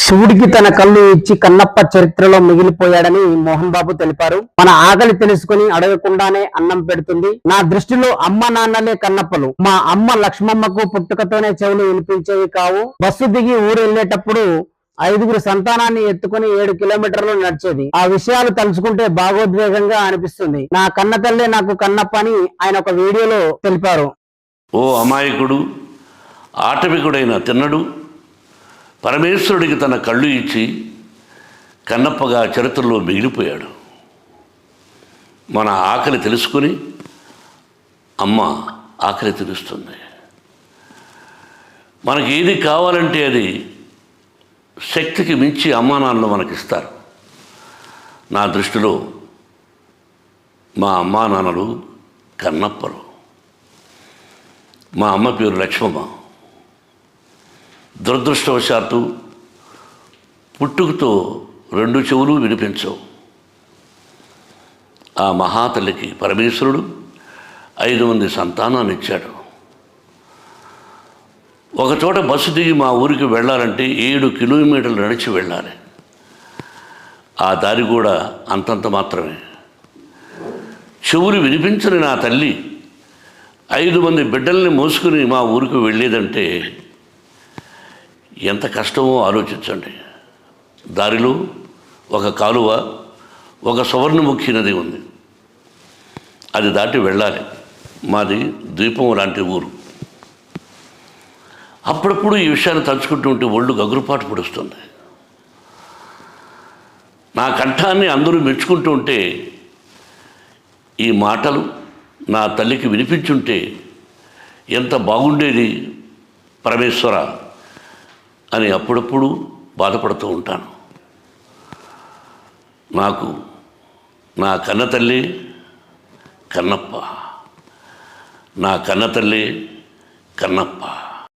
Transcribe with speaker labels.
Speaker 1: శివుడికి తన కళ్ళు ఇచ్చి కన్నప్ప చరిత్రలో మిగిలిపోయాడని మోహన్ బాబు తెలిపారు. మన ఆకలి తెలుసుకుని అడగకుండానే అన్నం పెడుతుంది. నా దృష్టిలో అమ్మ నాన్నలే కన్నప్పలు. మా అమ్మ లక్ష్మమ్మకు పుట్టుకతోనే చెవులు వినిపించేవి కావు. బస్సు దిగి ఊరు వెళ్ళేటప్పుడు 5గురు సంతానాన్ని ఎత్తుకుని 7 కిలోమీటర్లు నడిచేది. ఆ విషయాలు తలుచుకుంటే భావోద్వేగంగా అనిపిస్తుంది. నా కన్న తల్లే నాకు కన్నప్ప అని ఆయన ఒక వీడియోలో తెలిపారు.
Speaker 2: ఓ అమాయకుడు, ఆటవికుడైన తిన్నడు పరమేశ్వరుడికి తన కళ్ళు ఇచ్చి కన్నప్పగా చరిత్రలో మిగిలిపోయాడు. మన ఆకలి తెలుసుకుని అమ్మ ఆకలి తీరుస్తుంది. మనకి ఏది కావాలంటే అది శక్తికి మించి అమ్మా నాన్నలు మనకిస్తారు. నా దృష్టిలో మా అమ్మా నాన్నలు కన్నప్పలు. మా అమ్మ పేరు లక్ష్మమ్మ. దురదృష్టవశాత్తు పుట్టుకతో 2 చెవులు వినిపించవు. ఆ మహాతల్లికి పరమేశ్వరుడు 5 మంది సంతానాన్ని ఇచ్చాడు. ఒకచోట బస్సు దిగి మా ఊరికి వెళ్ళాలంటే 7 కిలోమీటర్లు నడిచి వెళ్ళాలి. ఆ దారి కూడా అంతంత మాత్రమే. చెవులు వినిపించని నా తల్లి 5 మంది బిడ్డల్ని మోసుకుని మా ఊరికి వెళ్ళేదంటే ఎంత కష్టమో ఆలోచించండి. దారిలో ఒక కాలువ, ఒక సువర్ణముఖి నది ఉంది. అది దాటి వెళ్ళాలి. మాది ద్వీపం లాంటి ఊరు. అప్పుడప్పుడు ఈ విషయాన్ని తలుచుకుంటూ ఉంటే ఒళ్ళు గగురుపాటు పడుస్తుంది. నా కంఠాన్ని అందరూ మెచ్చుకుంటూ ఉంటే ఈ మాటలు నా తల్లికి వినిపించుంటే ఎంత బాగుండేది పరమేశ్వర అని అప్పుడప్పుడు బాధపడుతూ ఉంటాను. నాకు నా కన్నతల్లి కన్నప్ప, నా కన్నతల్లి కన్నప్ప.